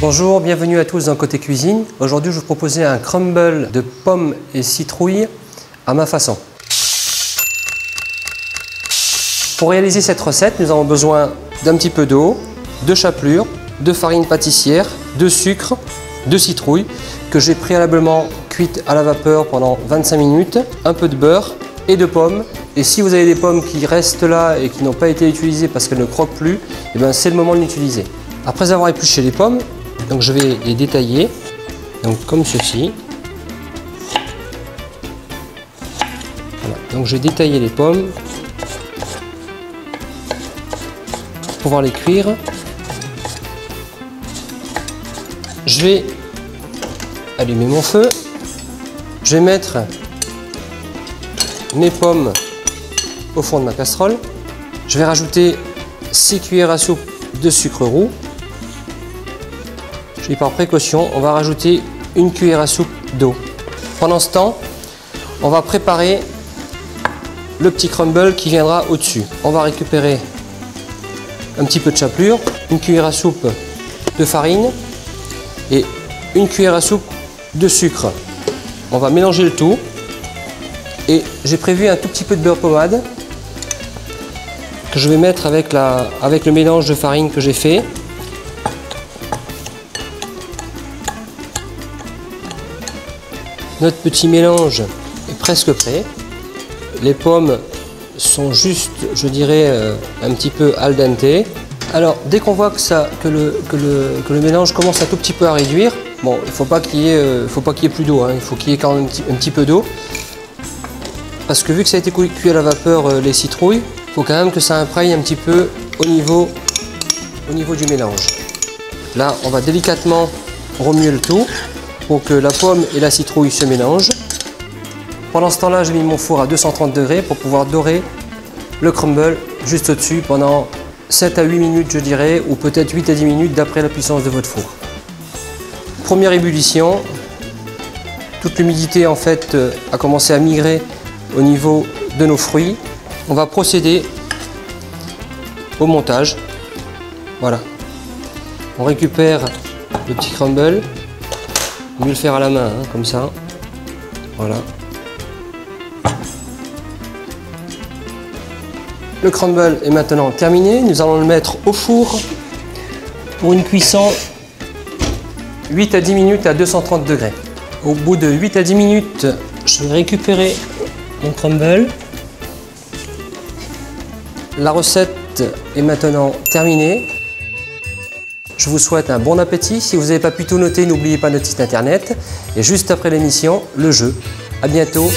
Bonjour, bienvenue à tous dans Côté Cuisine. Aujourd'hui, je vous proposais un crumble de pommes et citrouilles à ma façon. Pour réaliser cette recette, nous avons besoin d'un petit peu d'eau, de chapelure, de farine pâtissière, de sucre, de citrouilles que j'ai préalablement cuites à la vapeur pendant 25 minutes, un peu de beurre et de pommes. Et si vous avez des pommes qui restent là et qui n'ont pas été utilisées parce qu'elles ne croquent plus, c'est le moment de l'utiliser. Après avoir épluché les pommes, donc je vais les détailler, donc comme ceci. Voilà. Donc je vais détailler les pommes pour pouvoir les cuire. Je vais allumer mon feu. Je vais mettre mes pommes au fond de ma casserole. Je vais rajouter 6 cuillères à soupe de sucre roux. Et par précaution, on va rajouter une cuillère à soupe d'eau. Pendant ce temps, on va préparer le petit crumble qui viendra au-dessus. On va récupérer un petit peu de chapelure, une cuillère à soupe de farine et une cuillère à soupe de sucre. On va mélanger le tout et j'ai prévu un tout petit peu de beurre pommade que je vais mettre avec le mélange de farine que j'ai fait. Notre petit mélange est presque prêt. Les pommes sont juste, je dirais, un petit peu al dente. Alors, dès qu'on voit que le mélange commence un tout petit peu à réduire, bon, il ne faut pas qu'il y ait plus d'eau, hein, il faut qu'il y ait quand même un petit peu d'eau. Parce que vu que ça a été cuit à la vapeur, les citrouilles, il faut quand même que ça imprègne un petit peu au niveau du mélange. Là, on va délicatement remuer le tout pour que la pomme et la citrouille se mélangent. Pendant ce temps-là, j'ai mis mon four à 230 degrés pour pouvoir dorer le crumble juste au-dessus pendant 7 à 8 minutes, je dirais, ou peut-être 8 à 10 minutes d'après la puissance de votre four. Première ébullition, toute l'humidité en fait a commencé à migrer au niveau de nos fruits. On va procéder au montage. Voilà. On récupère le petit crumble. Mieux le faire à la main, hein, comme ça. Voilà. Le crumble est maintenant terminé. Nous allons le mettre au four pour une cuisson 8 à 10 minutes à 230 degrés. Au bout de 8 à 10 minutes, je vais récupérer mon crumble. La recette est maintenant terminée. Je vous souhaite un bon appétit. Si vous n'avez pas pu tout noter, n'oubliez pas notre site internet. Et juste après l'émission, le jeu. À bientôt.